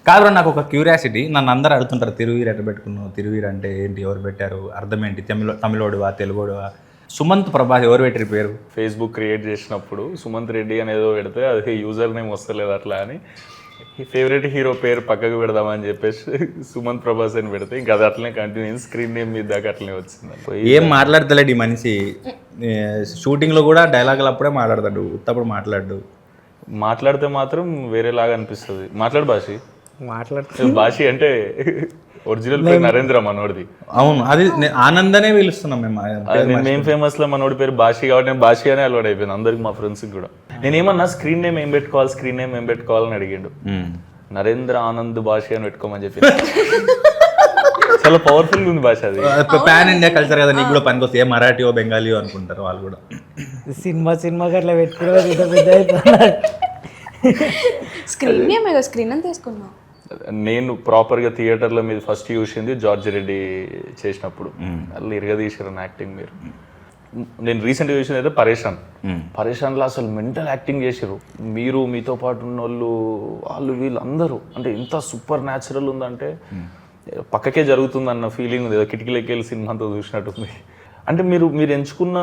కాదు నాకు ఒక క్యూరియాసిటీ, నన్ను అందరూ అడుగుతుంటారు తిరువీరు ఎట్లా పెట్టుకున్నావు, తిరువీరు అంటే ఏంటి, ఎవరు పెట్టారు, అర్థం ఏంటి, తమిళోడువా తెలుగోడువా? సుమంత్ ప్రభాస్ ఎవరు పెట్టారు పేరు? ఫేస్బుక్ క్రియేట్ చేసినప్పుడు సుమంత్ రెడ్డి అనేదో పెడితే అది యూజర్ నేమ్ వస్తలేదు అట్లా అని ఫేవరెట్ హీరో పేరు పక్కకు పెడదామని చెప్పేసి సుమంత్ ప్రభాస్ అని పెడితే ఇంకా అది అట్లనే కంటిన్యూ స్క్రీన్ నేమ్ మీద దాకా అట్లనే వచ్చింది. ఏం మాట్లాడతలేడు ఈ మనిషి, షూటింగ్లో కూడా డైలాగులు అప్పుడే మాట్లాడతాడు, ఉత్తప్పుడు మాట్లాడితే మాత్రం వేరేలాగా అనిపిస్తుంది. మాట్లాడు భాషి అంటే ఒరిజినల్ పేరు నరేంద్ర మనోడిది. అవును, అది ఆనందనే పిలుస్తున్నాం మేము ఫేమస్ లో మనోడి పేరు భాషి కాబట్టి నేను భాషి అనే అలవాటు అయిపోయింది అందరికి, మా ఫ్రెండ్స్ కూడా. నేను ఏమన్నా స్క్రీన్ నేమ్ ఏం పెట్టుకోవాలని అడిగిండు. నరేంద్ర ఆనంద్ భాషి అని పెట్టుకోమని చెప్పి చాలా పవర్ఫుల్ ఉంది భాష. అది పాన్ ఇండియా కల్చర్ కదా, నీకు కూడా పనికొస్తే ఏ మరాఠీయో బెంగాలీయో అనుకుంటారు వాళ్ళు కూడా. సినిమాకి అట్లా పెట్టుకునే స్క్రీన్ అని తీసుకున్నాం. నేను ప్రాపర్గా థియేటర్లో మీద ఫస్ట్ చూసింది జార్జ్ రెడ్డి చేసినప్పుడు, వాళ్ళు ఇరగదీశారు యాక్టింగ్. నేను రీసెంట్గా చూసింది అయితే పరేషాన్లో అసలు మెంటల్ యాక్టింగ్ చేసారు. మీరు మీతో పాటు ఉన్న వాళ్ళు వీళ్ళందరూ అంటే ఇంత సూపర్ న్యాచురల్ ఉందంటే పక్కకే జరుగుతుందన్న ఫీలింగ్ ఉంది. ఏదో కిటికీలోకి వెళ్ళి సినిమా అంతా చూసినట్టుంది. అంటే మీరు ఎంచుకున్న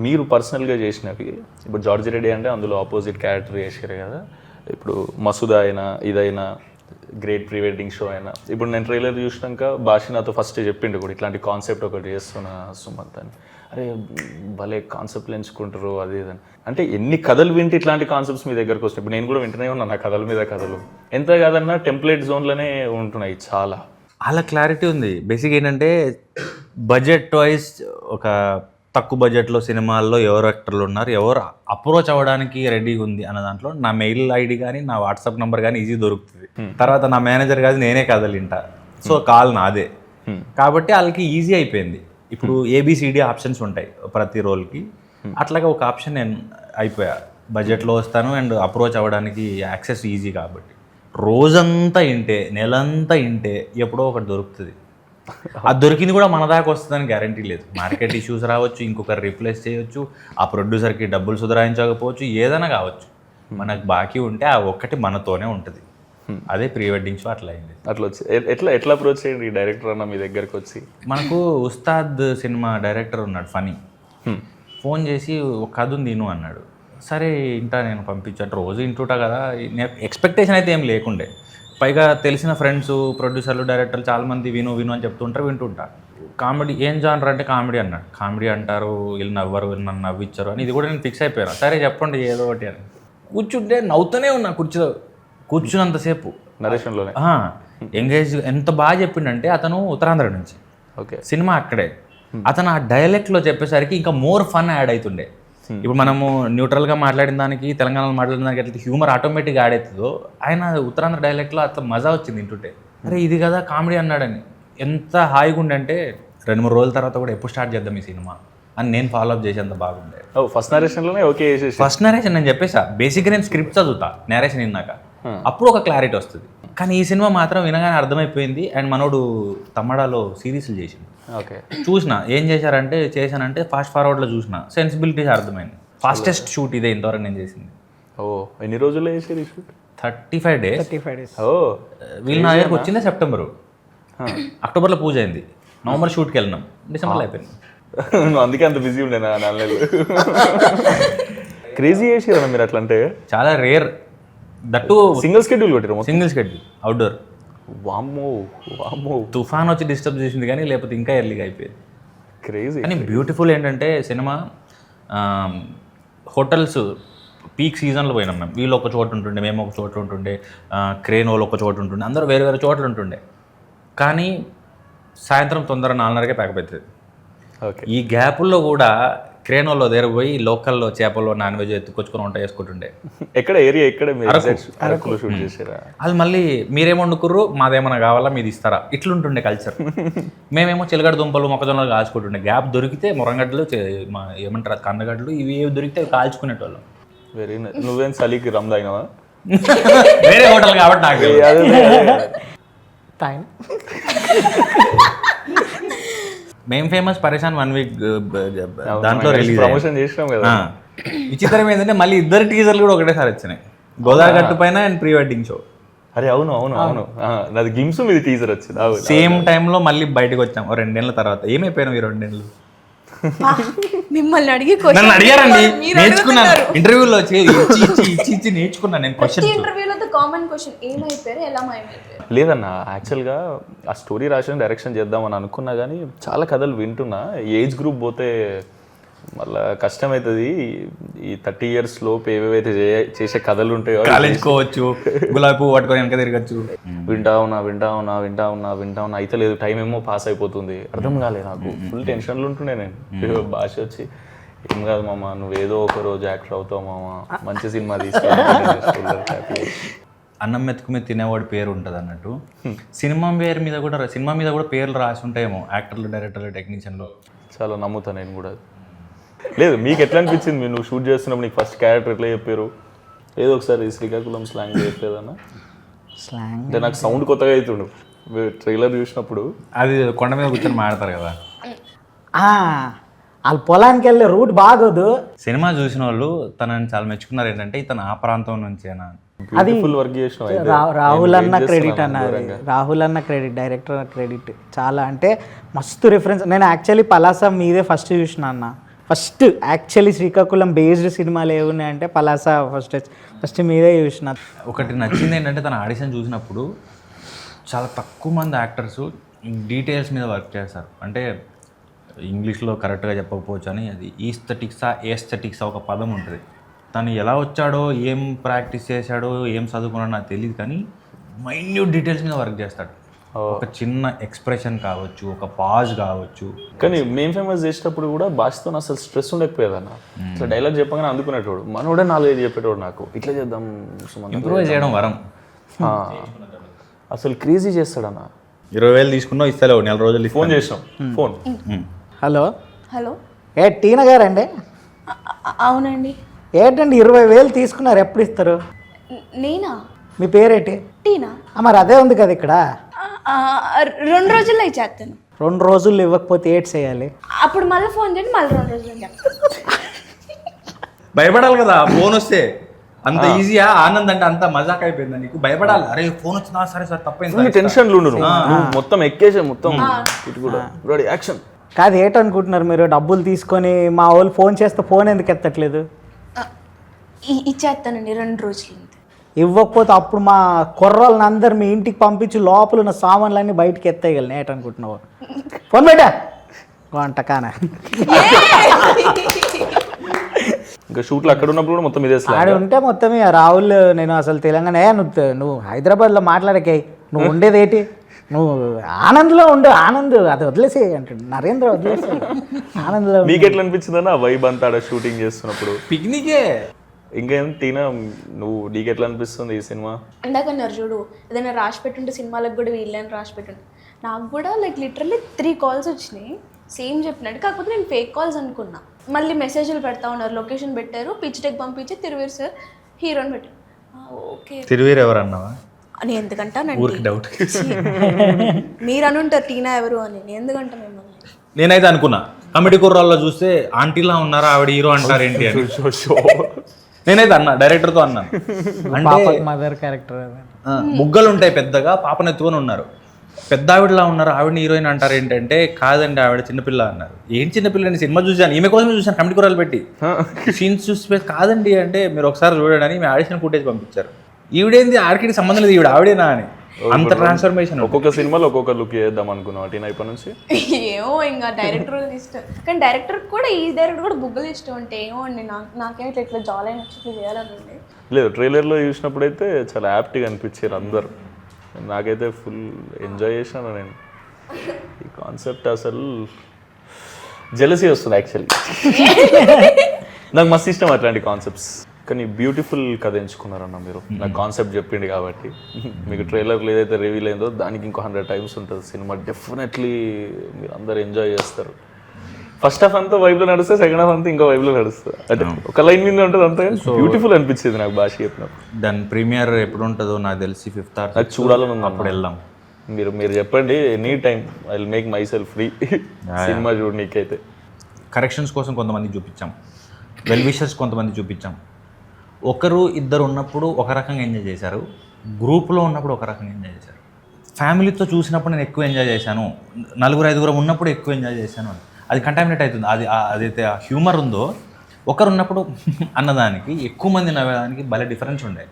మీరు పర్సనల్గా చేసినవి, ఇప్పుడు జార్జ్ రెడ్డి అంటే అందులో ఆపోజిట్ క్యారెక్టర్ చేసారు కదా, ఇప్పుడు మసూదా అయినా ఇదైనా గ్రేట్ ప్రీ వెడ్డింగ్ షో అయినా, ఇప్పుడు నేను ట్రైలర్ చూసినాక భాష నాతో ఫస్ట్ చెప్పిండు కూడా ఇట్లాంటి కాన్సెప్ట్ ఒకటి చేస్తున్నా సుమంత్ అని. అరే భలే కాన్సెప్ట్లు ఎంచుకుంటారు అది ఇదని. అంటే ఎన్ని కథలు వింటే ఇట్లాంటి కాన్సెప్ట్స్ మీ దగ్గరకు వస్తాయి. ఇప్పుడు నేను కూడా వింటూనే ఉన్నాను ఆ కథల మీద కథలు. ఎంత కాదన్నా టెంప్లెట్ జోన్లోనే ఉంటున్నాయి చాలా. అలా క్లారిటీ ఉంది. బేసిక్ ఏంటంటే బడ్జెట్ వైజ్ ఒక తక్కువ బడ్జెట్లో సినిమాల్లో ఎవరు యాక్టర్లు ఉన్నారు, ఎవరు అప్రోచ్ అవ్వడానికి రెడీగా ఉంది అన్న దాంట్లో నా మెయిల్ ఐడి కానీ నా వాట్సాప్ నెంబర్ కానీ ఈజీ దొరుకుతుంది. తర్వాత నా మేనేజర్ కాదు నేనే కథలు వింటా, సో కాల్ నాదే. కాబట్టి వాళ్ళకి ఈజీ అయిపోయింది. ఇప్పుడు ఏబిసిడి ఆప్షన్స్ ఉంటాయి ప్రతి రోల్కి, అట్లాగే ఒక ఆప్షన్ నేను అయిపోయా. బడ్జెట్లో వస్తాను అండ్ అప్రోచ్ అవ్వడానికి యాక్సెస్ ఈజీ కాబట్టి రోజంతా ఇంటే నెలంతా ఇంటే ఎప్పుడో ఒకటి దొరుకుతుంది. అది దొరికింది కూడా మన దాకా వస్తుందని గ్యారంటీ లేదు. మార్కెట్ ఇష్యూస్ రావచ్చు, ఇంకొకరు రీప్లేస్ చేయొచ్చు, ఆ ప్రొడ్యూసర్కి డబ్బులు సుధరాయించకపోవచ్చు, ఏదైనా కావచ్చు. మనకు బాకీ ఉంటే ఆ ఒక్కటి మనతోనే ఉంటుంది. అదే ప్రీ వెడ్డింగ్ షో అట్లా అయింది. అట్లా వచ్చి ఎట్లా అప్రోచ్ చేయండి ఈ డైరెక్టర్ అన్న మీ దగ్గరకు వచ్చి? మనకు ఉస్తాద్ సినిమా డైరెక్టర్ ఉన్నాడు ఫనీ, ఫోన్ చేసి ఒక కథ ఉంది విను అన్నాడు. సరే ఇంటా నేను పంపించాను, రోజు ఇంటుంటా కదా, ఎక్స్పెక్టేషన్ అయితే ఏం లేకుండే. పైగా తెలిసిన ఫ్రెండ్స్ ప్రొడ్యూసర్లు డైరెక్టర్లు చాలామంది విను అని చెప్తుంటారు, వింటుంటా. కామెడీ ఏం జానర్ అంటే కామెడీ అన్నాడు. కామెడీ అంటారు, వీళ్ళు నవ్వరు, నన్ను నవ్విచ్చారు అని ఇది కూడా నేను ఫిక్స్ అయిపోయాను. సరే చెప్పండి ఏదో ఒకటి అని కూర్చుంటే నవ్వుతూనే ఉన్నా కుర్చీలో కూర్చున్నంతసేపు. నరేషన్లోనే ఎంగేజ్ ఎంత బాగా చెప్పిండంటే, అతను ఉత్తరాంధ్ర నుంచి, ఓకే, సినిమా అక్కడే. అతను ఆ డైలెక్ట్లో చెప్పేసరికి ఇంకా మోర్ ఫన్ యాడ్ అవుతుండే. ఇప్పుడు మనము న్యూట్రల్గా మాట్లాడిన దానికి తెలంగాణలో మాట్లాడిన దానికి ఎట్లా హ్యూమర్ ఆటోమేటిక్గా యాడ్ అవుతుందో, ఆయన ఉత్తరాంధ్ర డైలెక్ట్లో అట్లా మజా వచ్చింది వింటుంటే. అరే ఇది కదా కామెడీ అన్నాడని ఎంత హాయిగా ఉండంటే 2-3 రోజుల తర్వాత కూడా ఎప్పుడు స్టార్ట్ చేద్దాం ఈ సినిమా అని నేను ఫాలో అప్ చేసేంత బాగుండే. ఫస్ట్ నరేషన్లోనే ఓకే చేసేసి ఫస్ట్ నరేషన్ నేను చెప్పేసా. బేసిక్గా నేను స్క్రిప్ట్ చదువుతా, నేరేషన్ విన్నాక అప్పుడు ఒక క్లారిటీ వస్తుంది. కానీ ఈ సినిమా మాత్రం వినగానే అర్థమైపోయింది. అండ్ మనోడు తమ్మడాలో సిరీస్లు చేసింది, ఓకే, చూసిన. ఏం చేశానంటే ఫాస్ట్ ఫార్వర్డ్లో చూసిన, సెన్సిబిలిటీస్ అర్థమైంది. ఫాస్టెస్ట్ షూట్ ఇదే ఇంతవరకు నేను చేసింది. ఓ ఎన్ని రోజుల్లో చేసేది షూట్? 35 days. ఓ వీళ్ళు నా దగ్గరకు వచ్చిందే సెప్టెంబరు, అక్టోబర్లో పూజ అయింది, నవంబర్ షూట్కి వెళ్ళినాం, డిసెంబర్లో అయిపోయింది. నువ్వు అందుకే అంత బిజీ ఉండే నా నెలలు. క్రేజీ చేసిరా మీరు అట్లా అంటే? చాలా రేర్, దట్టు సింగిల్ షెడ్యూల్ కొట్టిరు. Single schedule outdoor. వామ్మో తుఫాన్ వచ్చి డిస్టర్బ్ చేసింది కానీ లేకపోతే ఇంకా ఎర్లీగా అయిపోయేది. క్రేజీ. కానీ బ్యూటిఫుల్ ఏంటంటే సినిమా హోటల్స్ పీక్ సీజన్లో పోయినాం మేము. వీళ్ళు ఒక చోటు ఉంటుండే, మేము ఒక చోటు ఉంటుండే, క్రేన్ వాళ్ళు ఒక చోటు ఉంటుండే, అందరూ వేరే వేరే చోట్ల ఉంటుండే. కానీ సాయంత్రం తొందర 4:30కే ప్యాకప్ అవుతుంది. ఓకే, ఈ గ్యాపుల్లో కూడా క్రేన్ వాళ్ళు దగ్గర పోయి లోకల్లో చేపలు నాన్ వెజ్ ఎత్తుకొచ్చుకొని వంట చేసుకుంటుండే. ఎక్కడ ఏరియా ఎక్కడ? అరకులో షూట్ చేసారా? వాళ్ళు మళ్ళీ మీరేమో వండుకుర్రు, మాదేమన్నా కావాలా మీరు ఇస్తారా, ఇట్లుంటుండే కల్చర్. మేమేమో చిలగడ దుంపలు మొక్కజొన్నలు కాల్చుకుంటుండే. గ్యాప్ దొరికితే మురంగడ్డలు ఏమంటారు కందగడ్డలు ఇవి ఏవి దొరికితే కాల్చుకునేటోళ్ళం. Very nice. నువ్వేం చలికి రమ్ తాగినావా? వేరే హోటల్ కాబట్టి నాకు మేము ఫేమస్ పరేషాన్ 1 week దాంట్లో రిలీజ్ ప్రమోషన్ చేసినాం కదా. విచిత్రం ఏంటంటే మళ్ళీ 2 టీజర్లు కూడా ఒకటేసారి వచ్చినాయి, గోదావరి గట్టు పైన అండ్ ప్రీ వెడ్డింగ్ షో. అరే అవును అవును అవును నాది గిమ్స్ మీద టీజర్ వచ్చింది. సేమ్ టైంలో మళ్ళీ బయటకు వచ్చాం 2 ఏళ్ళ తర్వాత. ఏమైపోయినావు ఈ 2 ఏళ్ళు? మిమ్మల్ని అడిగి నన్ను అడిగారండి, నేర్చుకున్నాను ఇంటర్వ్యూలో ఇచ్చి నేర్చుకున్నాను నేను ప్రతి క్వశ్చన్స్. ఇంటర్వ్యూలో కామన్ క్వశ్చన్ ఏమైపోయారు, ఎలా మాయమైపోయారు? లేదన్న, యాక్చువల్గా ఆ స్టోరీ రాసిన డైరెక్షన్ చేద్దామని అనుకున్నా కానీ చాలా కథలు వింటున్నా. ఏజ్ గ్రూప్ పోతే మళ్ళా కష్టమవుతుంది. ఈ 30 years లోపు ఏవేవైతే చేసే కథలు ఉంటాయో కాలేజ్కి పోవచ్చు, గులాబీ పువ్వు పట్టుకొని వెనక తిరగచ్చు. వింటా ఉన్నా అయితే లేదు, టైం ఏమో పాస్ అయిపోతుంది, అర్థం కాలేదు నాకు. ఫుల్ టెన్షన్లు ఉంటుండే నేను. భాష వచ్చి ఏం కాదు మామ, నువ్వేదో ఒక రోజు యాక్టర్ అవుతావు మామ, మంచి సినిమా తీసుకెళ్ళి. అన్నం మెతుకు మీద తినేవాడి పేరు ఉంటుంది అన్నట్టు సినిమా మీద కూడా పేర్లు రాసి ఉంటాయేమో, యాక్టర్లు, డైరెక్టర్లు, టెక్నీషియన్లు. చాలా నమ్ముతాను నేను కూడా. లేదు, మీకు ఎట్లా అనిపించింది? మీరు నువ్వు షూట్ చేస్తున్నప్పుడు నీకు ఫస్ట్ క్యారెక్టర్ ఎట్లా చెప్పారు? ఏదో ఒకసారి శ్రీకాకుళం స్లాంగ్ చెప్పేదన్నా. స్లాంగ్ అంటే నాకు సౌండ్ కొత్తగా అవుతుండు ట్రైలర్ చూసినప్పుడు. అది కొండ మీద కూర్చొని మాడతారు కదా. వాళ్ళు పొలానికి వెళ్ళే రూట్ బాగోదు. సినిమా చూసిన వాళ్ళు తనని చాలా మెచ్చుకున్నారు. ఏంటంటే ఇతను ఆ ప్రాంతం నుంచేనా. అది ఫుల్ వర్క్ చేసిన రాహుల్ అన్న క్రెడిట్ అన్నది. రాహుల్ అన్న క్రెడిట్, డైరెక్టర్ క్రెడిట్ చాలా. అంటే మస్తు రిఫరెన్స్. నేను యాక్చువల్లీ పలాస మీదే ఫస్ట్ చూసిన అన్న. ఫస్ట్ యాక్చువల్లీ శ్రీకాకుళం బేస్డ్ సినిమాలు ఏమున్నాయంటే పలాస ఫస్ట్ మీదే చూసిన. ఒకటి నచ్చింది ఏంటంటే తన ఆడిషన్ చూసినప్పుడు చాలా తక్కువ మంది యాక్టర్స్ డీటెయిల్స్ మీద వర్క్ చేస్తారు. అంటే ఇంగ్లీష్లో కరెక్ట్గా చెప్పకపోవచ్చు అని, అది ఏస్థెటిక్సా ఒక పదం ఉంటుంది. తను ఎలా వచ్చాడో, ఏం ప్రాక్టీస్ చేశాడో, ఏం చదువుకున్నాడో నాకు తెలియదు, కానీ మైన్యూట్ డీటెయిల్స్ మీద వర్క్ చేస్తాడు. ఒక చిన్న ఎక్స్ప్రెషన్ కావచ్చు, ఒక పాజ్ కావచ్చు. కానీ మేము ఫేమస్ చేసేటప్పుడు కూడా భాషతో అసలు స్ట్రెస్ ఉండకపోయేదన్న. అసలు డైలాగ్ చెప్పగానే అందుకునేటోడు, మనోడే 4-5 చెప్పేటోడు. నాకు ఇట్లా చేద్దాం, ఇంప్రూవ్ చేయడం వరం. అసలు క్రేజీ చేస్తాడన్న. 20,000 తీసుకున్నావు, ఇస్తలేవు, 4 రోజులు ఫోన్ చేసాం. ఫోన్ హలో హలో, టీనా గారండి? అవునండి. ఏంటండి 20,000 తీసుకున్నారు, ఎప్పుడు ఇస్తారు? నేనా? మీ పేరేంటి? టీనా. మరి అదే ఉంది కదా ఇక్కడ. 2 రోజుల్లో ఇచ్చేస్తాను. 2 రోజుల్లో ఇవ్వకపోతే ఏడ్ చేయాలి? అప్పుడు మళ్ళీ ఫోన్ చేయండి, మళ్ళీ 2 రోజుల్లో చెప్తాను. భయపడాలి కదా ఫోన్ వస్తే. అంత ఈజీయా? ఆనంద్ అంటే అంత మజాక్ అయిపోయిందా నీకు? భయపడాలి. అరే ఫోన్ వచ్చిందా, సరే సార్ తప్పైంది. టెన్షన్లు ఉండు, మొత్తం ఎక్కేసా, మొత్తం ఇటు కూడా రెడీ యాక్షన్. కాదు, ఏంటనుకుంటున్నారు మీరు? డబ్బులు తీసుకొని మా వాళ్ళు ఫోన్ చేస్తే ఫోన్ ఎందుకు ఎత్తట్లేదు? ఇచ్చేస్తానండి 2 రోజులు. ఇవ్వకపోతే అప్పుడు మా కుర్రోళ్ళని అందరు మీ ఇంటికి పంపించి లోపల ఉన్న సామాన్లన్నీ బయటికి ఎత్తేయగలను. ఏంటనుకుంటున్నావు? ఫోన్ పెట్టా వంటకానా. ఇంకా షూట్లు అక్కడ ఉన్నప్పుడు కూడా మొత్తం ఇదే ఆడ ఉంటే మొత్తం రాహుల్, నేను అసలు తెలంగాణ, నువ్వు హైదరాబాద్లో మాట్లాడకే, నువ్వు ఉండేది ఏంటి, నువ్వు ఆనంద్లో ఉండు, ఆనంద్ అది వదిలేసే అంటాడు నరేంద్ర, వదిలేసే ఆనంద్లో. మీకు ఎట్లా అనిపించిందన్న వైబ్ అంతా ఆడ షూటింగ్ చేస్తున్నప్పుడు? పిక్నికే. ఇంకేం టీనా, నువ్వు నీకు ఎట్లా అనిపిస్తుంది ఈ సినిమా? ఇందాకన్నారు చూడు, ఏదైనా రాసి పెట్టుంటే సినిమాలకు కూడా వీళ్ళని రాసి పెట్టుంటే, నాకు కూడా లిటరల్లీ 3 calls వచ్చినాయి సేమ్ చెప్పినట్టు. కాకపోతే నేను ఫేక్ కాల్స్ అనుకున్నా. మళ్ళీ మెసేజ్లు పెడతా ఉన్నారు, లొకేషన్ పెట్టారు, పిచ్ టెక్ పంపించి తిరువీర్ సార్ హీరోని పెట్టారు. ఓకే, తిరువీర్ ఎవరు అన్నావా? అని ఎందుకంటానండి, ఊరికి డౌట్. మీరు అనుంటారు టీనా ఎవరు అని, నేను ఎందుకంటా మిమ్మల్ని. నేనైతే అనుకున్నా కమిటీ కుర్రాల్లో చూస్తే ఆంటీలా ఉన్నారా, ఆవిడ హీరో అంటారు ఏంటి అని. నేనైతే అన్నా, డైరెక్టర్తో అన్నాను. అంటే మదర్ క్యారెక్టర్ బుగ్గలు ఉంటాయి పెద్దగా, పాపనెత్తుకొని ఉన్నారు, పెద్ద ఆవిడలా ఉన్నారు, ఆవిడని హీరోయిన్ అంటారు ఏంటంటే, కాదండి ఆవిడ చిన్నపిల్ల అన్నారు. ఏం చిన్నపిల్ల? సినిమా చూసాను, ఈమె కోసమే చూసాను, కమిటీ కూరలు పెట్టి సీన్స్ చూసి కాదండి అంటే, మీరు ఒకసారి చూడండి అని మేము ఆడిషన్ ఫుటేజ్ పంపించారు. ఈవిడేంది ఆడికి సంబంధం లేదు, ఈవిడ ఆవిడేనా అని. అంత ట్రాన్స్ఫర్మేషన్. ఒక్కొక్క సినిమాలో ఒక్కొక్క లుక్ చేద్దాం అనుకున్నాం టీనా ఇప్పటి నుంచి. ఏమో ఇంకా డైరెక్టర్ ఇష్టం, కానీ డైరెక్టర్ కూడా ఈ డైరెక్టర్ కూడా బుగ్గలు ఇష్టం అంటే ఏమో అండి. నాకేమో ఇట్లా జాల్ అయిన వచ్చి చేయాలని ఉంది. లేదు, ట్రైలర్లో చూసినప్పుడైతే చాలా యాప్ట్గా అనిపించారు అందరు. నాకైతే ఫుల్ ఎంజాయ్ చేశాను నేను. ఈ కాన్సెప్ట్ అసలు జెలసీ వస్తుంది యాక్చువల్లీ. నాకు మస్తు ఇష్టం అట్లాంటి కాన్సెప్ట్స్. కానీ బ్యూటిఫుల్ కథ ఎంచుకున్నారన్న మీరు. నాకు కాన్సెప్ట్ చెప్పింది కాబట్టి. మీకు ట్రైలర్లో ఏదైతే రివీల్ అయిందో దానికి ఇంకో 100 times ఉంటుంది సినిమా. డెఫినెట్లీ మీరు అందరు ఎంజాయ్ చేస్తారు. ఫస్ట్ హాఫ్ అంతా వైబ్లో నడుస్తే, సెకండ్ హాఫ్ అంతా ఇంకో వైబ్లో నడుస్తుంది. అంటే ఒక లైన్ మీద ఉంటుంది అంతా. బ్యూటిఫుల్ అనిపించింది నాకు భాష చెప్పినప్పుడు. దాని ప్రీమియర్ ఎప్పుడు ఉంటుందో నాకు తెలిసి 5th or 6th నాకు చూడాలని ఉంది. అప్పుడు వెళ్దాం. మీరు చెప్పండి, any time I will make myself free cinema చూడనీకైతే. కరెక్షన్స్ కోసం కొంతమంది చూపించాం, వెల్ విషర్స్ కొంతమంది చూపించాం. 1-2 ఉన్నప్పుడు ఒక రకంగా ఎంజాయ్ చేశారు, గ్రూప్లో ఉన్నప్పుడు ఒక రకంగా ఎంజాయ్ చేశారు, ఫ్యామిలీతో చూసినప్పుడు నేను ఎక్కువ ఎంజాయ్ చేశాను, 4-5 ఉన్నప్పుడు ఎక్కువ ఎంజాయ్ చేశాను అని. అది కంటామినేట్ అవుతుంది. అది అదైతే ఆ హ్యూమర్ ఉందో ఒకరు ఉన్నప్పుడు అన్నదానికి ఎక్కువ మంది నవ్వేదానికి భలే డిఫరెన్స్ ఉండే.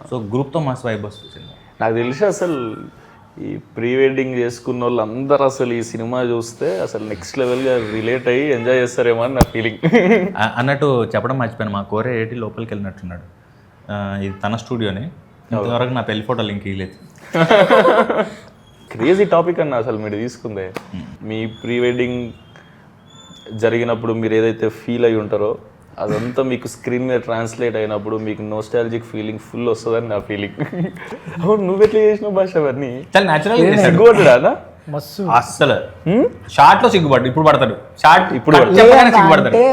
సో గ్రూప్తో మస్తు వైబ్ వస్తుంది. నాకు తెలిసి అసలు ఈ ప్రీ వెడ్డింగ్ చేసుకున్న వాళ్ళు అందరూ అసలు ఈ సినిమా చూస్తే అసలు నెక్స్ట్ లెవెల్గా రిలేట్ అయ్యి ఎంజాయ్ చేస్తారేమో అని నా ఫీలింగ్. అన్నట్టు చెప్పడం మర్చిపోయాను, మా కోరే ఏటి లోపలికి వెళ్ళినట్టున్నాడు. ఇది తన స్టూడియోనే, ఇంతవరకు నా పెళ్లి ఫోటో లింక్ ఇవ్వలేదు. క్రేజీ టాపిక్ అన్న అసలు మీరు తీసుకుందే. మీ ప్రీ వెడ్డింగ్ జరిగినప్పుడు మీరు ఏదైతే ఫీల్ అయి ఉంటారో అదంతా మీకు స్క్రీన్ మీద ట్రాన్స్లేట్ అయినప్పుడు మీకు నోస్టాలజిక్ ఫీలింగ్ ఫుల్ వస్తుందని నా ఫీలింగ్. అవును, నువ్వు ఎట్లా చేసిన భాష అవన్నీ చాలా న్యాచురల్. సిగ్గుపడ్డా మస్తు అస్సలు షార్ట్ లో సిగ్గుపడ్డు, ఇప్పుడు పడతాడు షార్ట్, ఇప్పుడు సిగ్గుపడతాడు. అంటే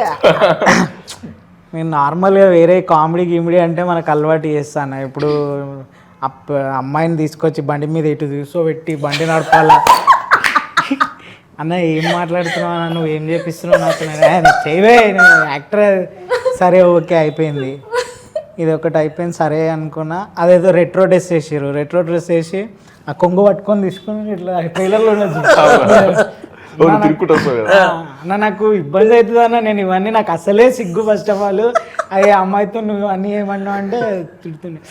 నేను నార్మల్గా వేరే కామెడీ గిమిడీ అంటే మనకు అలవాటు చేస్తాను. ఇప్పుడు అమ్మాయిని తీసుకొచ్చి బండి మీద ఇటు కూర్చోబెట్టి బండి నడపాలా అన్న, ఏం మాట్లాడుతున్నావు అన్న, నువ్వు ఏం చేపిస్తున్నావు నాకు చేయవే, నేను యాక్టర్. సరే ఓకే అయిపోయింది, ఇది ఒకటి అయిపోయింది సరే అనుకున్నా. అదేదో రెట్రో డ్రెస్ వేసారు, రెట్రో డ్రెస్ వేసి ఆ కొంగు పట్టుకొని తీసుకుని ఇట్లా ట్రైలర్లో అన్న నాకు ఇబ్బంది అవుతుంది అన్న, నేను ఇవన్నీ నాకు అసలే సిగ్గు. ఫస్ట్ ఆఫ్ ఆల్ అయ్యే అమ్మాయితో నువ్వు అన్నీ ఏమన్నావు అంటే తిడుతుండే.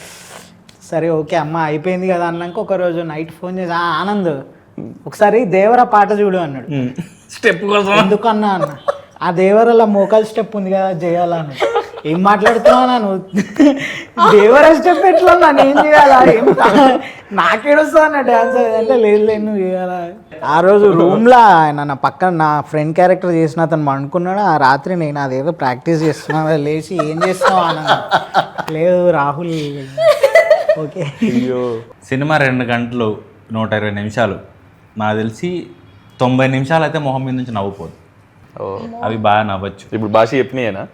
సరే ఓకే అమ్మ అయిపోయింది కదా అన్నాక ఒకరోజు నైట్ ఫోన్ చేసి ఆనంద్ ఒకసారి దేవర పాట చూడు అన్నాడు. స్టెప్ కోసం ఎందుకన్నా అన్న, ఆ దేవరలో మోకాల్ స్టెప్ ఉంది కదా చేయాలని. ఏం మాట్లాడుతున్నావు నువ్వు, దేవర స్టెప్ ఎట్లా నేను చేయాలా, ఏం నాకేడొస్తా అన్న డ్యాన్స్ అంటే లేదు నువ్వు చేయాలా. ఆ రోజు రూమ్లో ఆయన నా పక్కన నా ఫ్రెండ్ క్యారెక్టర్ చేసిన అతను అనుకున్నాడు. ఆ రాత్రి నేను అదేదో ప్రాక్టీస్ చేస్తున్నా, లేచి ఏం చేస్తున్నావు అన్న, లేదు రాహుల్ ఓకే. సినిమా 2 గంటలు 120 నిమిషాలు, నాకు తెలిసి 90 నిమిషాలు అయితే మొహం మీద నుంచి నవ్వుపోదు. అవి బాగా నవ్వచ్చు. ఇప్పుడు భాష చెప్పినాయేనా?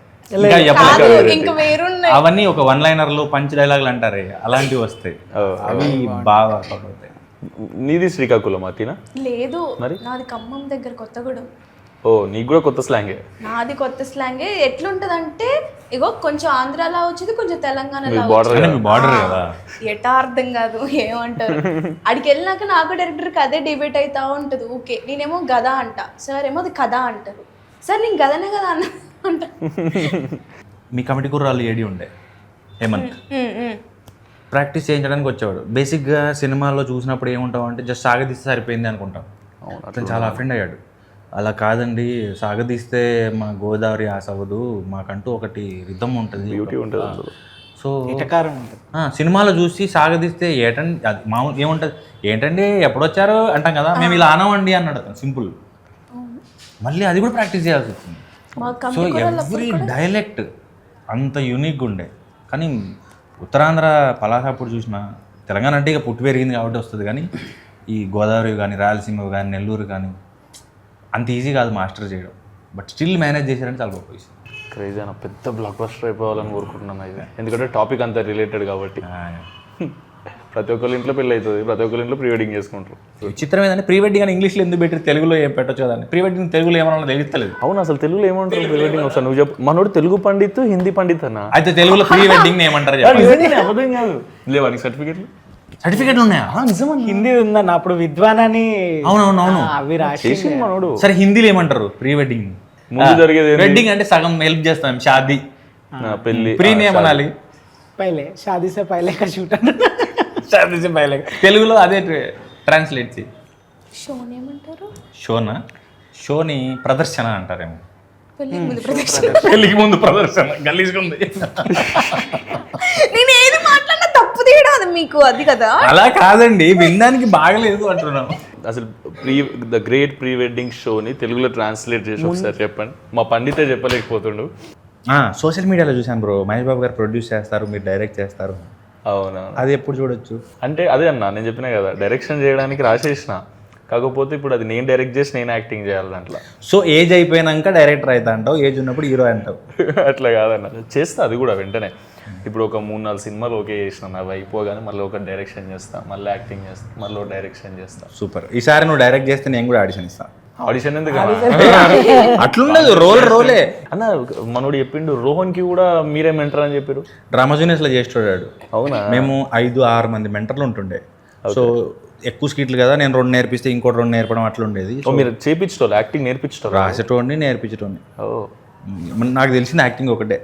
ఇంకా వేరున్నాయి అవన్నీ ఒక 1 లైనర్లు పంచ్ డైలాగులు అంటారే అలాంటివి వస్తాయి, అవి బాగా అవుతాయి. నీది శ్రీకాకుళం అతినా? లేదు, నాది ఖమ్మం దగ్గర కొత్తగూడెం. ఓ, నీకు కూడా కొత్త స్లాంగే. నాది కొత్త స్లాంగే. ఎట్లుంటదంటే ఇగో కొంచెం ఆంధ్రాలో వచ్చింది, కొంచెం తెలంగాణలో బార్డర్ కదా, ఎటా అర్థం కాదు ఏమంటారు. అడికి వెళ్ళినాక నాకు డైరెక్టర్కి అదే డిబేట్ అవుతా ఉంటుంది. ఓకే నేనేమో గదా అంట, సార్ ఏమో అది కథ అంటారు. సార్ నేను గదనే కదా అన్న అంట. మీ కమిటీ కుర్రాళ్ళు ఏడి ఉండే హేమంత్ ప్రాక్టీస్ చేయించడానికి వచ్చేవాడు. బేసిక్గా సినిమాలో చూసినప్పుడు ఏముంటావు అంటే జస్ట్ సాగదీస్తే సరిపోయింది అనుకుంటాం. అతను చాలా అఫెండ్ అయ్యాడు. అలా కాదండి, సాగదీస్తే మా గోదావరి ఆసవదు, మాకంటూ ఒకటి రిథమ్ ఉంటుంది, బ్యూటీ ఉంటుంది. సో ఇటకారం ఉంటుంది. సినిమాలో చూసి సాగదీస్తే ఏటండి అది మామూలు ఏముంటుంది, ఏంటండి ఎప్పుడొచ్చారు అంటాం కదా, మేము ఇలా అనవండి అన్నాడు అతను సింపుల్. మళ్ళీ అది కూడా ప్రాక్టీస్ చేయాల్సి వచ్చింది. సో ఎవ్రీ డైలెక్ట్ అంత యూనిక్గా ఉండే. కానీ ఉత్తరాంధ్ర పలాసప్పుడు చూసిన, తెలంగాణ అంటే ఇక పుట్టి పెరిగింది కాబట్టి వస్తుంది, కానీ ఈ గోదావరి కానీ రాయలసీమ కానీ నెల్లూరు కానీ అంత ఈజీ కాదు మాస్టర్ చేయడం. బట్ స్టిల్ మేనేజ్ చేశారంటే చాలా గొప్ప విషయం. క్రేజీ అన్న, పెద్ద బ్లాక్ బస్టర్ అయిపోవాలని కోరుకుంటున్నాను ఇది, ఎందుకంటే టాపిక్ అంతా రిలేటెడ్ కాబట్టి. ప్రతి ఒక్కరి ఇంట్లో పెళ్ళి అవుతుంది, ప్రతి ఒక్కరి ఇంట్లో ప్రీ వెడ్డింగ్ చేసుకుంటారు. చిత్రం ఏంటంటే ప్రీ వెడ్డింగ్ అని ఇంగ్లీష్లో ఎందుకు పెట్టి తెలుగులో ఏం పెట్టచ్చు కదా, ప్రీ వెడ్డింగ్ తెలుగులో ఏమన్నా తెలుస్తలేదు. అవును, అసలు తెలుగులో ఏమంటారు ప్రీ వెడ్డింగ్? ఒకసారి నువ్వు చెప్పు. మనోడు తెలుగు పండిత్, హిందీ పండిత్ అన్న. అయితే తెలుగులో ప్రీ వెడ్డింగ్ ఏమంటారు? అబద్ధం కాదు, లేవా నీకు సర్టిఫికెట్లు ఉన్నాయా? నిజమా? హిందీ ఉందన్న, అప్పుడు విద్వాన్ అని. అవునవునవును, అవి రాసి మనోడు. సరే హిందీలో ఏమంటారు ప్రీ వెడ్డింగ్? ముందు జరిగేది వెడ్డింగ్ అంటే సగం హెల్ప్ చేస్తాం, షాదీ పెళ్లి. ప్రీని ఏమనాలి? పైలే షాదీ సే పైలే కా షూట్ షాదీ సే పైలే. తెలుగులో అదే ట్రాన్స్లేట్ చేయి. షోని ఏమంటారు? షోనా? షోని ప్రదర్శన అంటారేమో. పెళ్ళికి ముందు ప్రదర్శన. పెళ్ళికి ముందు ప్రదర్శన గలీజ్గుంది. నేను ఏది మాట్లాడినా తప్పు తీయడం అది మీకు అది కదా. అలా కాదండి, వినడానికి బాగలేదు అంటున్నాను. అసలు ద గ్రేట్ ప్రీ వెడ్డింగ్ షోని తెలుగులో ట్రాన్స్లేట్ చేసి ఒకసారి చెప్పండి. మా పండితే చెప్పలేకపోతుండు. సోషల్ మీడియాలో చూసాను బ్రో, మహేష్ బాబు గారు ప్రొడ్యూస్ చేస్తారు, మీరు డైరెక్ట్ చేస్తారు. అవునవును, అది ఎప్పుడు చూడొచ్చు అంటే అదే అన్న, నేను చెప్పినా కదా డైరెక్షన్ చేయడానికి రాసేసిన, కాకపోతే ఇప్పుడు అది నేను డైరెక్ట్ చేసి నేను యాక్టింగ్ చేయాలి దాంట్లో. సో ఏజ్ అయిపోయినాక డైరెక్టర్ అవుతా అంటావు, ఏజ్ ఉన్నప్పుడు హీరో అంటావు. అట్లా కాదన్న, చేస్తా అది కూడా వెంటనే. ఇప్పుడు ఒక 3-4 సినిమాలు ఓకే చేసిన, అవి అయిపోగానే మళ్ళీ ఒక డైరెక్షన్ చేస్తా, మళ్ళీ యాక్టింగ్ చేస్తా, మళ్ళీ డైరెక్షన్ చేస్తా. సూపర్. ఈసారి నువ్వు డైరెక్ట్ చేస్తే నేను కూడా ఆడిషన్ ఇస్తాను. ఆడిషన్ ఎందుకు అట్లుండదు, రోలే. అన్న మనోడు చెప్పిండు రోహన్కి కూడా మీరే మెంటర్ అని చెప్పారు. డ్రామా జూనియర్స్లో చేస్తాడు. అవునా? మేము 5-6 మంది మెంటర్లు ఉంటుండే. సో ఎక్కువ స్కిట్లు కదా, నేను 2 నేర్పిస్తే ఇంకోటి 2 నేర్పడం అట్లా ఉండేది. మీరు చేపించటోళ్ళు, యాక్టింగ్ నేర్పించటోళ్ళు? రాసేటోడిని నేర్పించటోడిని. ఓ, నాకు తెలిసిన యాక్టింగ్ ఒకటే,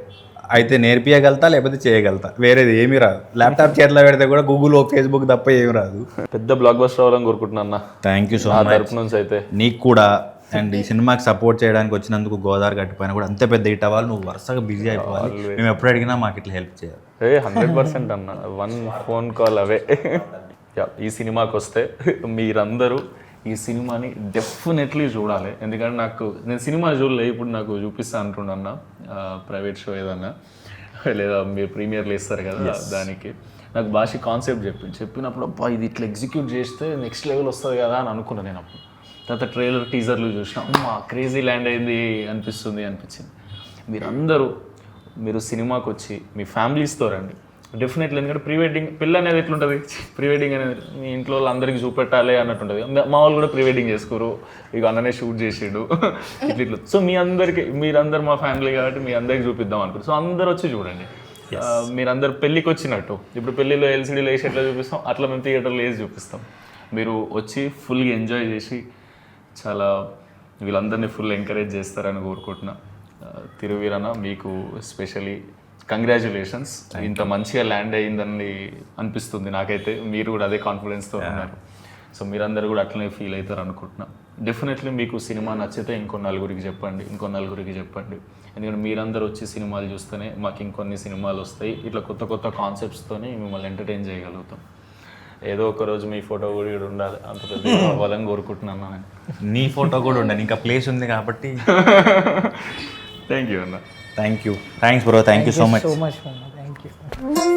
అయితే నేర్పియగలుగుతా లేకపోతే చేయగలుగుతా, వేరేది ఏమీ రాదు. ల్యాప్టాప్ చేతిలో పెడితే కూడా గూగుల్ ఫేస్బుక్ తప్ప ఏమి రాదు. పెద్ద బ్లాక్ బస్టర్ అవ్వాలని కోరుకుంటున్నా అన్న. థ్యాంక్ యూ సో నా మచ్. తరపు నుంచి అయితే నీకు కూడా. అండ్ ఈ సినిమాకి సపోర్ట్ చేయడానికి వచ్చినందుకు గోదావరి గట్టిపోయినా కూడా అంతే పెద్ద హిట్ అవ్వాలి, నువ్వు వరుసగా బిజీ అయిపోవాలి. మేము ఎప్పుడు అడిగినా మాకు ఇట్లా హెల్ప్ చేయాలి. 100% అన్న, 1 ఫోన్ కాల్ అవే. ఈ సినిమాకి వస్తే మీరందరూ ఈ సినిమాని డెఫినెట్లీ చూడాలి. ఎందుకంటే నేను సినిమా చూడలే, ఇప్పుడు నాకు చూపిస్తా అంటున్నా ప్రైవేట్ షో ఏదన్నా, లేదా మీరు ప్రీమియర్లు ఇస్తారు కదా దానికి. నాకు భాష కాన్సెప్ట్ చెప్పినప్పుడు అబ్బా ఇది ఇట్లా ఎగ్జిక్యూట్ చేస్తే నెక్స్ట్ లెవెల్ వస్తుంది కదా అని అనుకున్నాను నేను అప్పుడు. తర్వాత ట్రైలర్ టీజర్లు చూసినా అమ్మా క్రేజీ ల్యాండ్ అయింది అనిపించింది. మీరు సినిమాకి వచ్చి మీ ఫ్యామిలీస్తో రండి డెఫినెట్లీ. ఎందుకంటే ప్రీ వెడ్డింగ్ పెళ్ళి అనేది ఎట్లుంటుంది, ప్రీ వెడ్డింగ్ అనేది మీ ఇంట్లో వాళ్ళు అందరికీ చూపెట్టాలి అన్నట్టు ఉంటుంది. మా వాళ్ళు కూడా ప్రీ వెడ్డింగ్ చేసుకోరు, ఇక అన్ననే షూట్ చేసాడు ఇట్లా. సో మీరందరూ మా ఫ్యామిలీ కాబట్టి మీ అందరికి చూపిద్దాం అనుకుంటారు. సో అందరు వచ్చి చూడండి. మీరందరు పెళ్ళికి వచ్చినట్టు, ఇప్పుడు పెళ్ళిలో ఎల్సీడీలో వేసి ఎట్లా చూపిస్తాం అట్లా మేము థియేటర్లో వేసి చూపిస్తాం. మీరు వచ్చి ఫుల్గా ఎంజాయ్ చేసి చాలా వీళ్ళందరినీ ఫుల్ ఎంకరేజ్ చేస్తారని కోరుకుంటున్నా. తిరువీరన్న మీకు స్పెషలీ కంగ్రాచ్యులేషన్స్. ఇంత మంచిగా ల్యాండ్ అయ్యిందని అనిపిస్తుంది నాకైతే. మీరు కూడా అదే కాన్ఫిడెన్స్తో ఉన్నారు. సో మీరందరూ కూడా అట్లనే ఫీల్ అవుతారు అనుకుంటున్నా. డెఫినెట్లీ మీకు సినిమా నచ్చితే ఇంకో నలుగురికి చెప్పండి. ఎందుకంటే మీరందరూ వచ్చి సినిమాలు చూస్తేనే మాకు ఇంకొన్ని సినిమాలు వస్తాయి. ఇట్లా కొత్త కొత్త కాన్సెప్ట్స్తోని మిమ్మల్ని ఎంటర్టైన్ చేయగలుగుతాం. ఏదో ఒక రోజు మీ ఫోటో కూడా ఇక్కడ ఉండాలి, అంత పెద్ద అవ్వాలని కోరుకుంటున్నాను నేను. నీ ఫోటో కూడా ఉండాలి, ఇంకా ప్లేస్ ఉంది కాబట్టి. థ్యాంక్ యూ అన్న. Thanks bro, thank you so much. Thank you.